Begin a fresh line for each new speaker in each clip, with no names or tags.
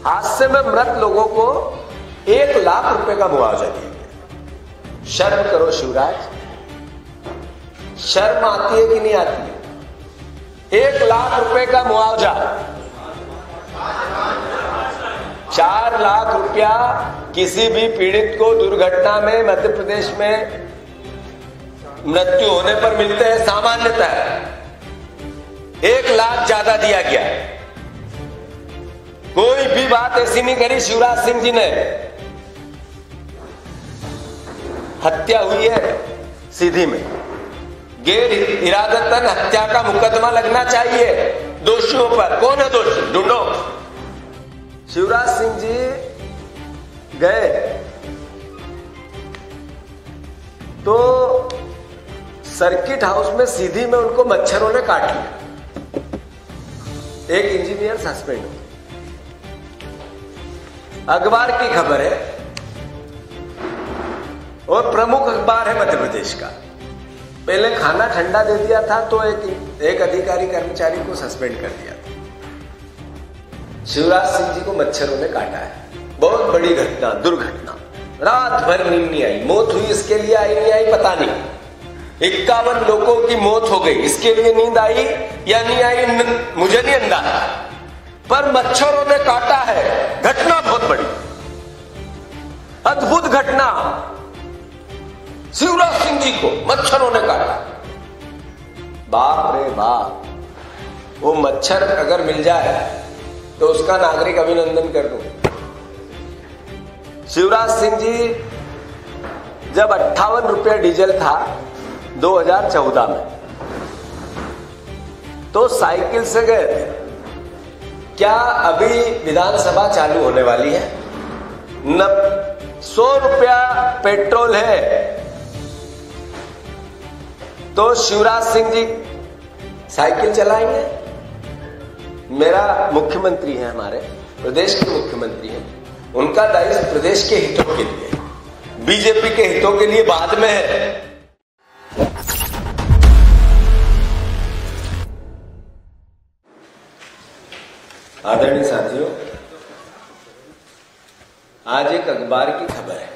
हादसे में मृत लोगों को 1 लाख रुपए का मुआवजा दिया गया। शर्म करो शिवराज, शर्म आती है कि नहीं आती है? 1 लाख रुपए का मुआवजा, 4 लाख रुपया किसी भी पीड़ित को दुर्घटना में मध्य प्रदेश में मृत्यु होने पर मिलते हैं सामान्यतः। 1 लाख ज्यादा दिया गया। कोई भी बात ऐसी नहीं करी शिवराज सिंह जी ने। हत्या हुई है सीधी में, गैर इरादतन हत्या का मुकदमा लगना चाहिए दोषियों पर। कौन है दोषी, ढूंढो। शिवराज सिंह जी गए तो सर्किट हाउस में सीधी में उनको मच्छरों ने काट लिया। एक इंजीनियर सस्पेंड हो गया। अखबार की खबर है और प्रमुख अखबार है मध्य प्रदेश का। पहले खाना ठंडा दे दिया था तो एक अधिकारी कर्मचारी को सस्पेंड कर दिया था। शिवराज सिंह जी को मच्छरों ने काटा है। बहुत बड़ी घटना, दुर्घटना। रात भर नींद नहीं आई। मौत हुई इसके लिए आई नहीं आई पता नहीं। 51 लोगों की मौत हो गई, इसके लिए नींद आई या नहीं आई मुझे नहीं अंदाजा, पर मच्छरों ने काटा है। घटना बहुत बड़ी, अद्भुत घटना। शिवराज सिंह जी को मच्छरों ने काटा। बाप रे बाप। वो मच्छर अगर मिल जाए तो उसका नागरिक अभिनंदन कर दो। शिवराज सिंह जी जब 58 रुपया डीजल था 2014 में, तो साइकिल से गए थे। क्या अभी विधानसभा चालू होने वाली है? 100 रुपया पेट्रोल है, तो शिवराज सिंह जी साइकिल चलाएंगे? मेरा मुख्यमंत्री है, हमारे प्रदेश के मुख्यमंत्री हैं, उनका दायित्व प्रदेश के हितों के लिए, बीजेपी के हितों के लिए बाद में है। आदरणीय साथियों, आज एक अखबार की खबर है।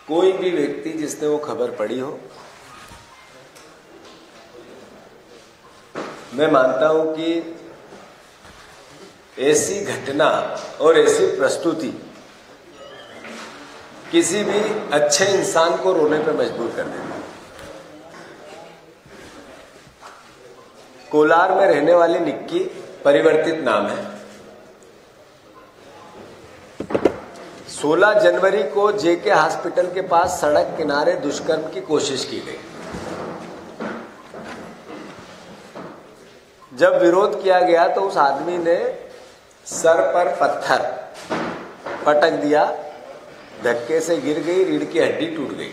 कोई भी व्यक्ति जिसने वो खबर पढ़ी हो, मैं मानता हूं कि ऐसी घटना और ऐसी प्रस्तुति किसी भी अच्छे इंसान को रोने पर मजबूर कर देती है। कोलार में रहने वाली निक्की, परिवर्तित नाम है, 16 जनवरी को जेके हॉस्पिटल के पास सड़क किनारे दुष्कर्म की कोशिश की गई। जब विरोध किया गया तो उस आदमी ने सर पर पत्थर पटक दिया, धक्के से गिर गई, रीढ़ की हड्डी टूट गई।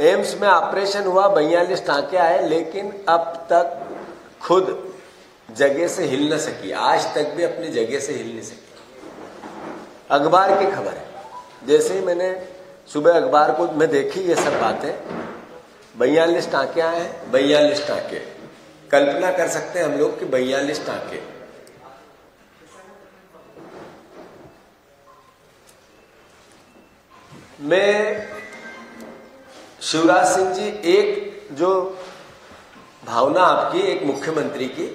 एम्स में ऑपरेशन हुआ, 42 टांके आए, लेकिन अब तक खुद जगह से हिल न सकी। आज तक भी अपनी जगह से हिल नहीं सकी। अखबार की खबर है। जैसे ही मैंने सुबह अखबार को मैं देखी ये सब बातें, 42 टांके आए हैं, 42 टांके। कल्पना कर सकते हैं हम लोग कि 42 टांके। मैं शिवराज सिंह जी, एक जो भावना आपकी एक मुख्यमंत्री की,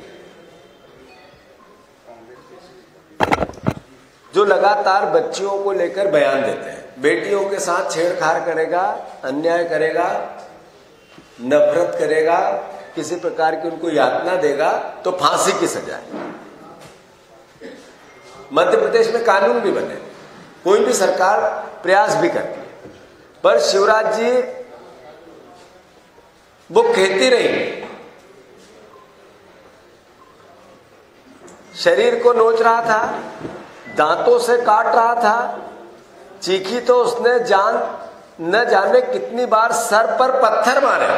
जो लगातार बच्चियों को लेकर बयान देते हैं, बेटियों के साथ छेड़छाड़ करेगा, अन्याय करेगा, नफरत करेगा, किसी प्रकार की उनको यातना देगा तो फांसी की सजा है। मध्य प्रदेश में कानून भी बने, कोई भी सरकार प्रयास भी करती है, पर शिवराज जी वो कहती रही, शरीर को नोच रहा था, दांतों से काट रहा था, चीखी तो उसने जान न जाने कितनी बार सर पर पत्थर मारे,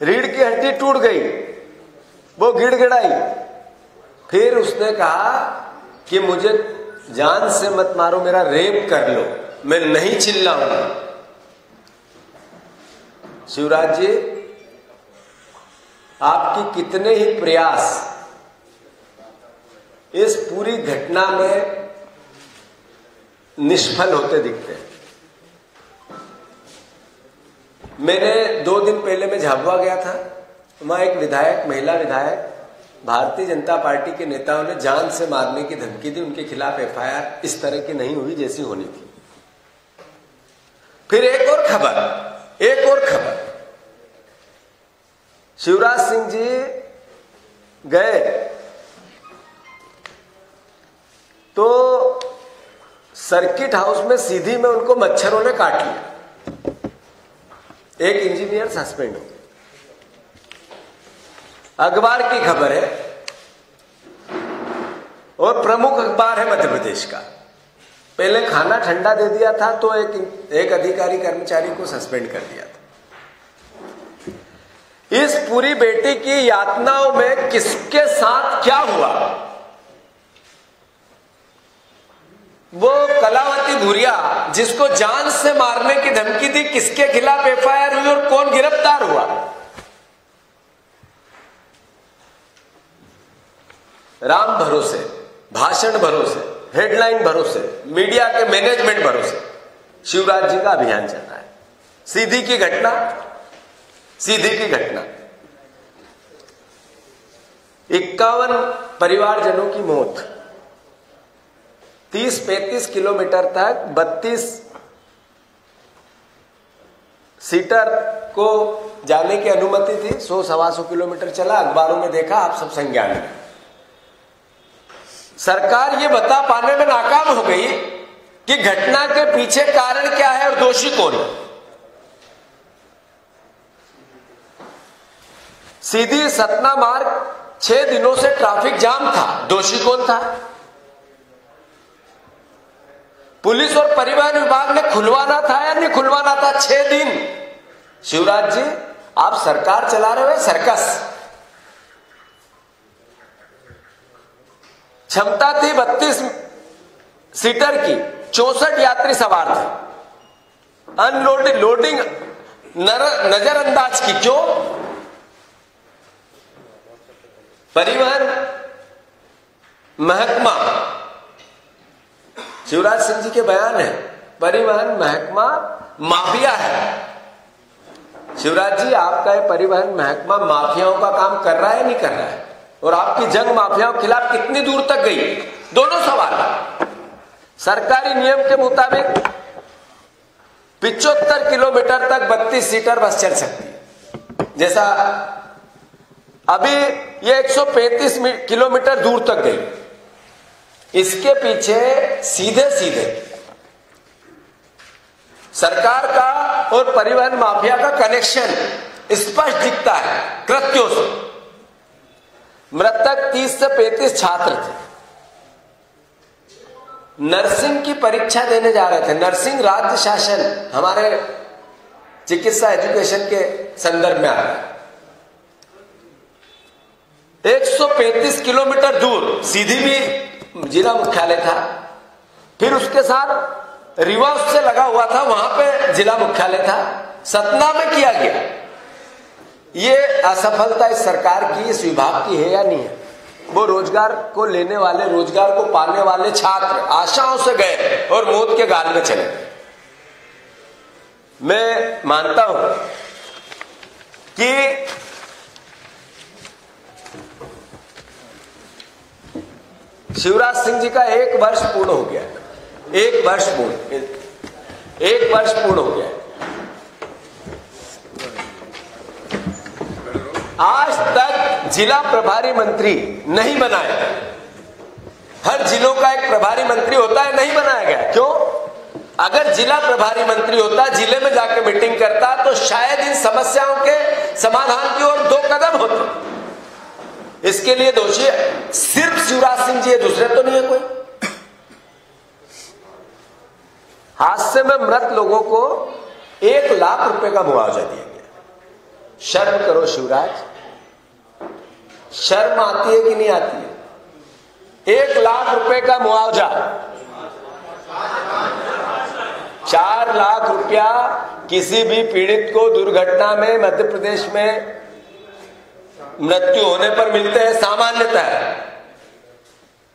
रीढ़ की हड्डी टूट गई, वो गिड़गिड़ाई। फिर उसने कहा कि मुझे जान से मत मारो, मेरा रेप कर लो, मैं नहीं चिल्लाऊंगा। शिवराज जी, आपकी कितने ही प्रयास इस पूरी घटना में निष्फल होते दिखते हैं। मैंने 2 दिन पहले मैं झाबुआ गया था, वहां एक विधायक, महिला विधायक, भारतीय जनता पार्टी के नेताओं ने जान से मारने की धमकी दी। उनके खिलाफ एफआईआर इस तरह की नहीं हुई जैसी होनी थी। फिर एक और खबर, शिवराज सिंह जी गए तो सर्किट हाउस में सीधी में उनको मच्छरों ने काट लिया। एक इंजीनियर सस्पेंड हो गया। अखबार की खबर है और प्रमुख अखबार है मध्य प्रदेश का। पहले खाना ठंडा दे दिया था तो एक अधिकारी कर्मचारी को सस्पेंड कर दिया था। इस पूरी बेटी की यातनाओं में किसके साथ क्या हुआ, वो कलावती भूरिया जिसको जान से मारने की धमकी दी, किसके खिलाफ एफआईआर हुई और कौन गिरफ्तार हुआ? राम भरोसे, भाषण भरोसे, हेडलाइन भरोसे, मीडिया के मैनेजमेंट भरोसे शिवराज जी का अभियान चल रहा है। सीधी की घटना 51 परिवारजनों की मौत, 30-35 किलोमीटर तक 32 सीटर को जाने की अनुमति थी। 100-125 किलोमीटर चला। अखबारों में देखा, आप सब संज्ञान में। सरकार ये बता पाने में नाकाम हो गई कि घटना के पीछे कारण क्या है और दोषी कौन है। सीधी सतना मार्ग 6 दिनों से ट्रैफिक जाम था, दोषी कौन था? पुलिस और परिवहन विभाग ने खुलवाना था या नहीं खुलवाना था? 6 दिन। शिवराज जी, आप सरकार चला रहे हो सर्कस। क्षमता थी 32 सीटर की, 64 यात्री सवार थे। अनलोडिंग लोडिंग नजरअंदाज की। क्यों? परिवहन महकमा, शिवराज सिंह जी के बयान है, परिवहन महकमा माफिया है। शिवराज जी, आपका ये परिवहन महकमा माफियाओं का काम कर रहा है नहीं कर रहा है? और आपकी जंग माफियाओं के खिलाफ कितनी दूर तक गई? दोनों सवाल। सरकारी नियम के मुताबिक 75 किलोमीटर तक 32 सीटर बस चल सकती है। जैसा अभी ये 135 किलोमीटर दूर तक गई। इसके पीछे सीधे सीधे सरकार का और परिवहन माफिया का कनेक्शन स्पष्ट दिखता है कृत्यों से। मृतक 30 से 35 छात्र थे, नर्सिंग की परीक्षा देने जा रहे थे। नर्सिंग राज्य शासन हमारे चिकित्सा एजुकेशन के संदर्भ में आता है। 135 किलोमीटर दूर, सीधी भी जिला मुख्यालय था, फिर उसके साथ रीवा उससे लगा हुआ था, वहां पे जिला मुख्यालय था। सतना में किया गया। ये असफलता इस सरकार की, इस विभाग की है या नहीं है? वो रोजगार को लेने वाले, रोजगार को पाने वाले छात्र आशाओं से गए और मौत के गाल में चले गए। मैं मानता हूं कि शिवराज सिंह जी का 1 वर्ष पूर्ण हो गया। 1 वर्ष पूर्ण हो गया। आज तक जिला प्रभारी मंत्री नहीं बनाया। हर जिलों का एक प्रभारी मंत्री होता है, नहीं बनाया गया। क्यों? अगर जिला प्रभारी मंत्री होता, जिले में जाकर मीटिंग करता, तो शायद इन समस्याओं के समाधान की ओर 2 कदम होते। इसके लिए दोषी सिर्फ शिवराज सिंह जी है, दूसरे तो नहीं है कोई। हादसे में मृत लोगों को 1 लाख रुपए का मुआवजा दिया गया। शर्म करो शिवराज, शर्म आती है कि नहीं आती है? 1 लाख रुपए का मुआवजा। 4 लाख रुपया किसी भी पीड़ित को दुर्घटना में मध्य प्रदेश में मृत्यु होने पर मिलते हैं सामान्यतः।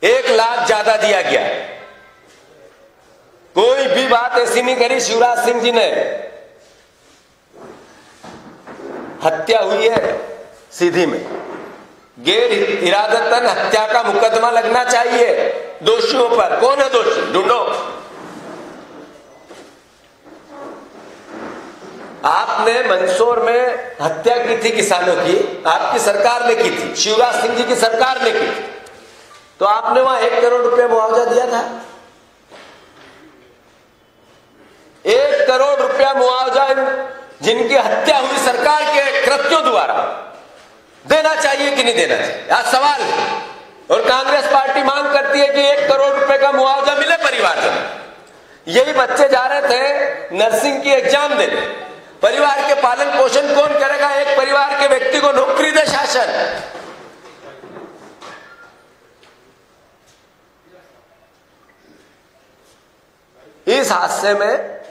1 लाख ज्यादा दिया गया। कोई भी बात ऐसी नहीं करी। शिवराज सिंह जी ने हत्या हुई है सीधी में, गैर इरादतन हत्या का मुकदमा लगना चाहिए दोषियों पर। कौन है दोषी, ढूंढो। आपने मंदसौर में हत्या की थी किसानों की, आपकी सरकार ने की थी, शिवराज सिंह जी की सरकार ने की थी, तो आपने वहां 1 करोड़ रुपए मुआवजा दिया था। 1 करोड़ रुपया मुआवजा जिनकी हत्या हुई सरकार के कृत्यों द्वारा देना चाहिए कि नहीं देना चाहिए, आज सवाल है। और कांग्रेस पार्टी मांग करती है कि 1 करोड़ रुपए का मुआवजा मिले परिवार को। यही बच्चे जा रहे थे नर्सिंग की एग्जाम देने, परिवार के पालन पोषण कौन करेगा? एक परिवार के व्यक्ति को नौकरी दे शासन। इस हादसे में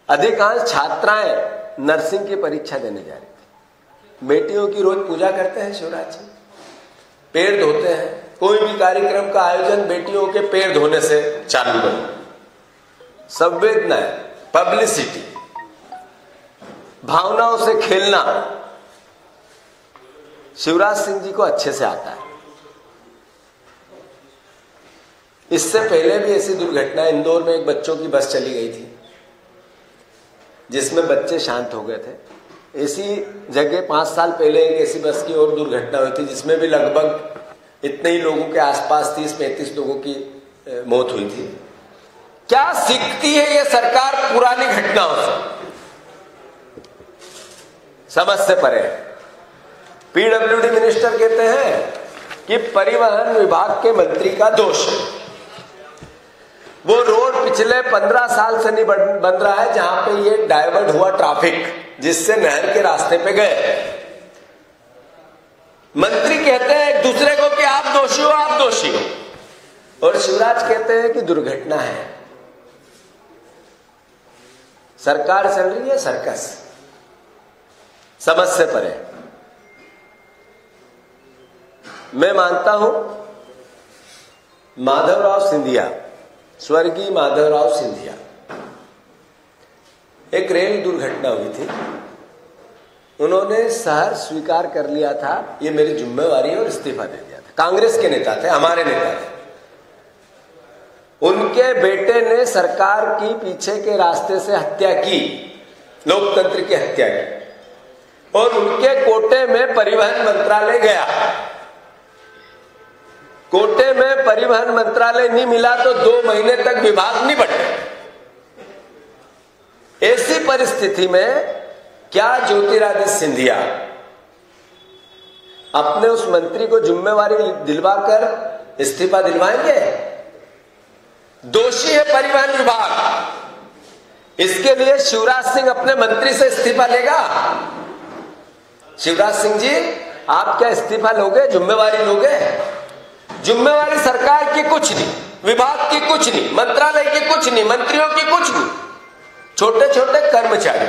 अधिकांश छात्राएं नर्सिंग की परीक्षा देने जा रही थी। बेटियों की रोज पूजा करते हैं शिवराज जी, पैर धोते हैं। कोई भी कार्यक्रम का आयोजन बेटियों के पैर धोने से चालू करो। संवेदना, पब्लिसिटी, भावनाओं से खेलना शिवराज सिंह जी को अच्छे से आता है। इससे पहले भी ऐसी दुर्घटना, इंदौर में एक बच्चों की बस चली गई थी जिसमें बच्चे शांत हो गए थे। ऐसी जगह 5 साल पहले एक ऐसी बस की और दुर्घटना हुई थी जिसमें भी लगभग इतने ही लोगों के आसपास 30-35 लोगों की मौत हुई थी। क्या सीखती है ये सरकार पुरानी घटनाओं से? समझ से परे। पीडब्ल्यूडी मिनिस्टर कहते हैं कि परिवहन विभाग के मंत्री का दोष है। वो रोड पिछले 15 साल से नहीं बन रहा है जहां पे ये डाइवर्ट हुआ ट्रैफिक, जिससे नहर के रास्ते पे गए। मंत्री कहते हैं एक दूसरे को कि आप दोषी हो, आप दोषी हो, और शिवराज कहते हैं कि दुर्घटना है। सरकार चल रही है सर्कस, समझ से परे। मैं मानता हूं माधवराव सिंधिया, स्वर्गीय माधवराव सिंधिया, एक रेल दुर्घटना हुई थी, उन्होंने सहर्ष स्वीकार कर लिया था ये मेरी जिम्मेवारी है और इस्तीफा दे दिया था। कांग्रेस के नेता थे, हमारे नेता थे। उनके बेटे ने सरकार की पीछे के रास्ते से हत्या की, लोकतंत्र की हत्या की, और उनके कोटे में परिवहन मंत्रालय गया। कोटे में परिवहन मंत्रालय नहीं मिला तो 2 महीने तक विभाग नहीं बढ़े। ऐसी परिस्थिति में क्या ज्योतिरादित्य सिंधिया अपने उस मंत्री को जिम्मेवारी दिलवाकर इस्तीफा दिलवाएंगे? दोषी है परिवहन विभाग। इसके लिए शिवराज सिंह अपने मंत्री से इस्तीफा लेगा? शिवराज सिंह जी, आप क्या इस्तीफा लोगे? जिम्मेवारी लोगे? जिम्मेवारी सरकार की कुछ नहीं, विभाग की कुछ नहीं, मंत्रालय की कुछ नहीं, मंत्रियों की कुछ नहीं, छोटे छोटे कर्मचारी।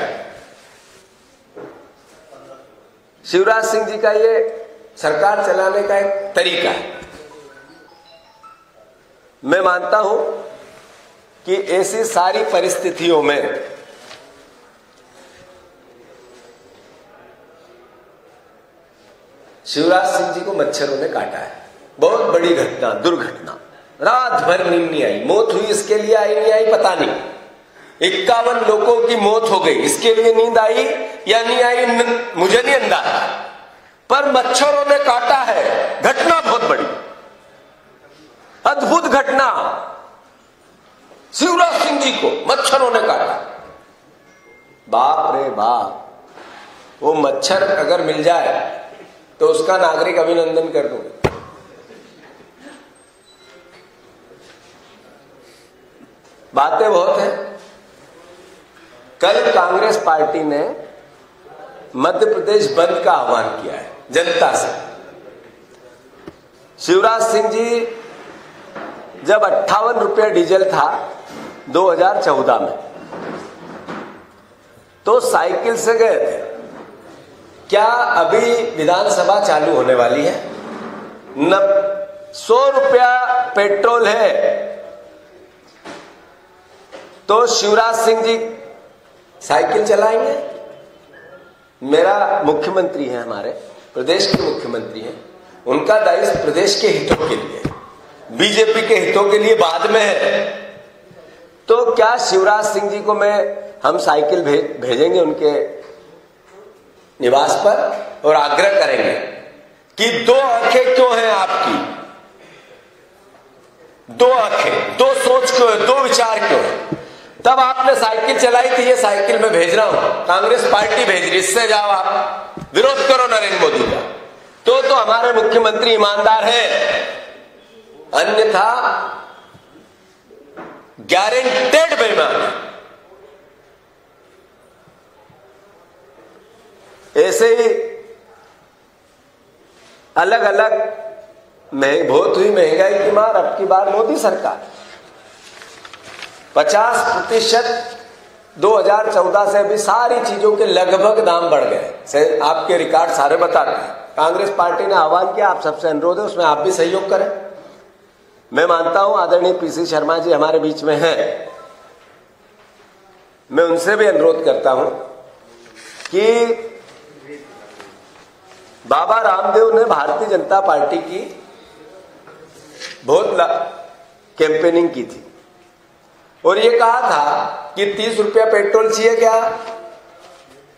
शिवराज सिंह जी का ये सरकार चलाने का एक तरीका है। मैं मानता हूं कि ऐसी सारी परिस्थितियों में शिवराज सिंह जी को मच्छरों ने काटा है। बहुत बड़ी घटना, दुर्घटना, रात भर नींद नहीं आई। मौत हुई इसके लिए आई नहीं आई पता नहीं, 51 लोगों की मौत हो गई, इसके लिए नींद आई या नहीं आई मुझे नहीं अंदाजा, पर मच्छरों ने काटा है। घटना बहुत बड़ी, अद्भुत घटना। शिवराज सिंह जी को मच्छरों ने काटा। बाप रे बाप, वो मच्छर अगर मिल जाए तो उसका नागरिक अभिनंदन कर दूंगा। बातें बहुत हैं। कल कांग्रेस पार्टी ने मध्य प्रदेश बंद का आह्वान किया है जनता से। शिवराज सिंह जी, जब 58 रुपये डीजल था 2014 में, तो साइकिल से गए थे। क्या अभी विधानसभा चालू होने वाली है, 100 रुपया पेट्रोल है, तो शिवराज सिंह जी साइकिल चलाएंगे? मेरा मुख्यमंत्री है, हमारे प्रदेश के मुख्यमंत्री हैं, उनका दायित्व प्रदेश के हितों के लिए, बीजेपी के हितों के लिए बाद में है। तो क्या शिवराज सिंह जी को हम साइकिल भेजेंगे उनके निवास पर और आग्रह करेंगे कि 2 आंखें क्यों हैं आपकी, 2 आंखें, 2 सोच क्यों है, 2 विचार क्यों है? तब आपने साइकिल चलाई थी, ये साइकिल में भेज रहा हूं, कांग्रेस पार्टी भेज रही, इससे जाओ आप विरोध करो नरेंद्र मोदी का। तो हमारे मुख्यमंत्री ईमानदार हैं, अन्यथा गारंटेड बेईमान है। ऐसे ही अलग अलग बहुत हुई महंगाई की मार। अब की बार मोदी सरकार 50% 2014 से अभी सारी चीजों के लगभग दाम बढ़ गए। आपके रिकॉर्ड सारे बताते हैं। कांग्रेस पार्टी ने आह्वान किया, आप सबसे अनुरोध है उसमें आप भी सहयोग करें। मैं मानता हूं आदरणीय पीसी शर्मा जी हमारे बीच में हैं, मैं उनसे भी अनुरोध करता हूं कि बाबा रामदेव ने भारतीय जनता पार्टी की बहुत कैंपेनिंग की थी और ये कहा था कि 30 रुपया पेट्रोल चाहिए क्या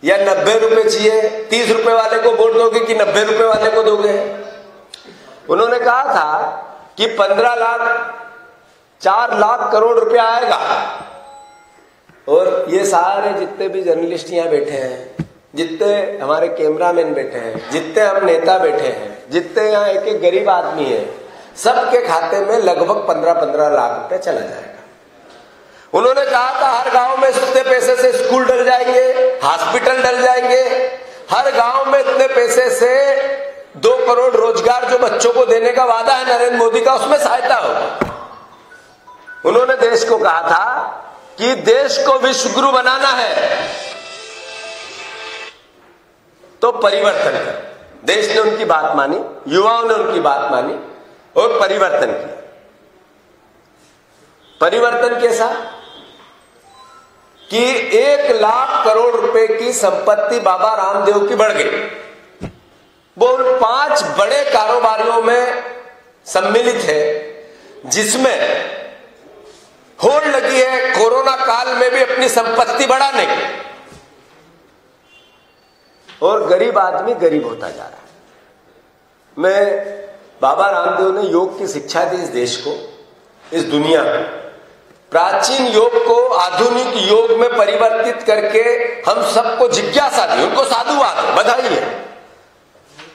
या 90 रुपए चाहिए, 30 रुपए वाले को वोट दोगे कि 90 रुपए वाले को दोगे? उन्होंने कहा था कि 15 लाख 4 लाख करोड़ रुपया आएगा। और ये सारे जितने भी जर्नलिस्ट यहाँ बैठे हैं, जितने हमारे कैमरामैन बैठे हैं, जितने हम नेता बैठे हैं, जितने यहाँ एक एक गरीब आदमी है, सबके खाते में लगभग 15-15 लाख रुपए चला जाएगा। उन्होंने कहा था हर गांव में इतने पैसे से स्कूल डल जाएंगे, हॉस्पिटल डल जाएंगे, हर गांव में इतने पैसे से 2 करोड़ रोजगार जो बच्चों को देने का वादा है नरेंद्र मोदी का, उसमें सहायता होगी। उन्होंने देश को कहा था कि देश को विश्व गुरु बनाना है तो परिवर्तन कर। देश ने उनकी बात मानी, युवाओं ने उनकी बात मानी और परिवर्तन किया। परिवर्तन कैसा कि 1 लाख करोड़ रुपए की संपत्ति बाबा रामदेव की बढ़ गई। वो उन 5 बड़े कारोबारियों में सम्मिलित है जिसमें होड़ लगी है कोरोना काल में भी अपनी संपत्ति बढ़ाने की, और गरीब आदमी गरीब होता जा रहा है। मैं बाबा रामदेव ने योग की शिक्षा दी इस देश को, इस दुनिया में। प्राचीन योग को आधुनिक योग में परिवर्तित करके हम सबको जिज्ञासा दी, उनको साधुवाद बधाई है,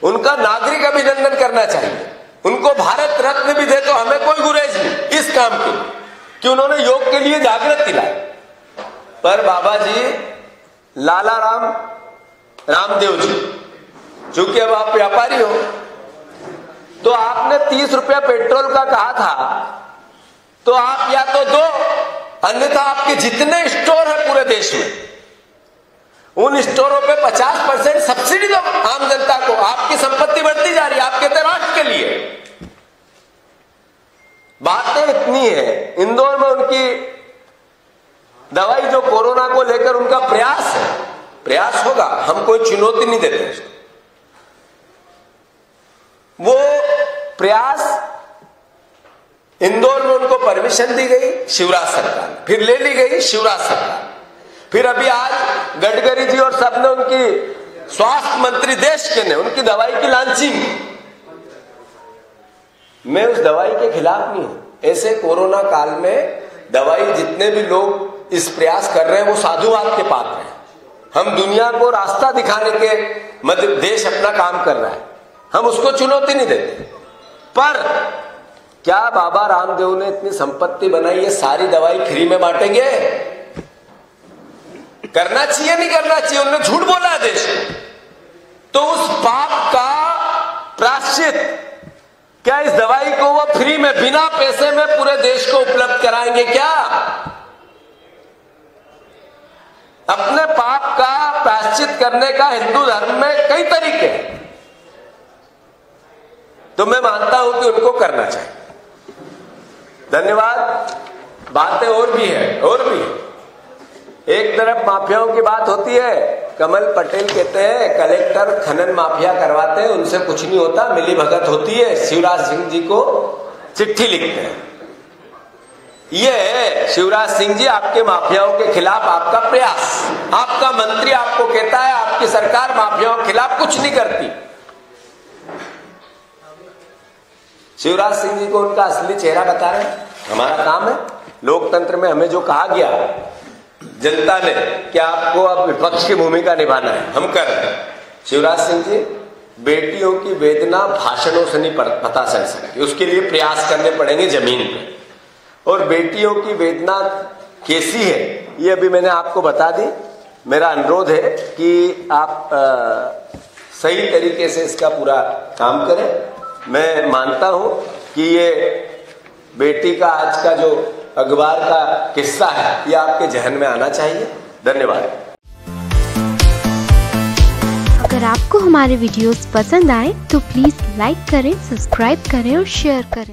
उनका नागरिक अभिनंदन करना चाहिए। उनको भारत रत्न भी दे तो हमें कोई गुरेज नहीं इस काम की कि उन्होंने योग के लिए जागृत दिलाई। पर बाबा जी लाला रामदेव जी, चूंकि अब आप व्यापारी हो तो आपने 30 रुपया पेट्रोल का कहा था, तो आप या तो दो, अन्यथा आपके जितने स्टोर है पूरे देश में उन स्टोरों पे 50% सब्सिडी दो आम जनता को। आपकी संपत्ति बढ़ती जा रही है, आप कहते राष्ट्र के लिए। बातें इतनी है। इंदौर में उनकी दवाई जो कोरोना को लेकर उनका प्रयास है, प्रयास होगा, हम कोई चुनौती नहीं देते उसको। वो प्रयास इंदौर में उनको परमिशन दी गई शिवराज सरकार, फिर ले ली गई शिवराज सरकार, फिर अभी आज गडकरी जी और सबने उनकी स्वास्थ्य मंत्री देश के ने उनकी दवाई की लॉन्चिंग। मैं उस दवाई के खिलाफ नहीं हूं। ऐसे कोरोना काल में दवाई जितने भी लोग इस प्रयास कर रहे हैं वो साधुवाद के पात्र हैं। हम दुनिया को रास्ता दिखाने के मध्य देश अपना काम कर रहा है, हम उसको चुनौती नहीं देते। पर क्या बाबा रामदेव ने इतनी संपत्ति बनाई है, सारी दवाई फ्री में बांटेंगे? करना चाहिए नहीं करना चाहिए? उन्होंने झूठ बोला है देश में, तो उस पाप का प्रायश्चित क्या इस दवाई को वो फ्री में बिना पैसे में पूरे देश को उपलब्ध कराएंगे क्या? अपने पाप का प्रायश्चित करने का हिंदू धर्म में कई तरीके हैं, तो मैं मानता हूं कि उनको करना चाहिए। धन्यवाद। बातें और भी है, और भी है। एक तरफ माफियाओं की बात होती है, कमल पटेल कहते हैं कलेक्टर खनन माफिया करवाते हैं, उनसे कुछ नहीं होता, मिली भगत होती है, शिवराज सिंह जी को चिट्ठी लिखते हैं। ये है शिवराज सिंह जी, आपके माफियाओं के खिलाफ आपका प्रयास। आपका मंत्री आपको कहता है आपकी सरकार माफियाओं के खिलाफ कुछ नहीं करती। शिवराज सिंह जी को उनका असली चेहरा बता रहे हैं। हमारा काम है, लोकतंत्र में हमें जो कहा गया जनता ने कि आपको अब विपक्ष की भूमिका निभाना है, हम कर रहे हैं। शिवराज सिंह जी, बेटियों की वेदना भाषणों से नहीं पता चल सकती, उसके लिए प्रयास करने पड़ेंगे जमीन पे। और बेटियों की वेदना कैसी है ये अभी मैंने आपको बता दी। मेरा अनुरोध है कि आप सही तरीके से इसका पूरा काम करें। मैं मानता हूं कि ये बेटी का आज का जो अखबार का किस्सा है ये आपके जहन में आना चाहिए। धन्यवाद।
अगर आपको हमारे वीडियोस पसंद आए तो प्लीज लाइक करें, सब्सक्राइब करें और शेयर करें।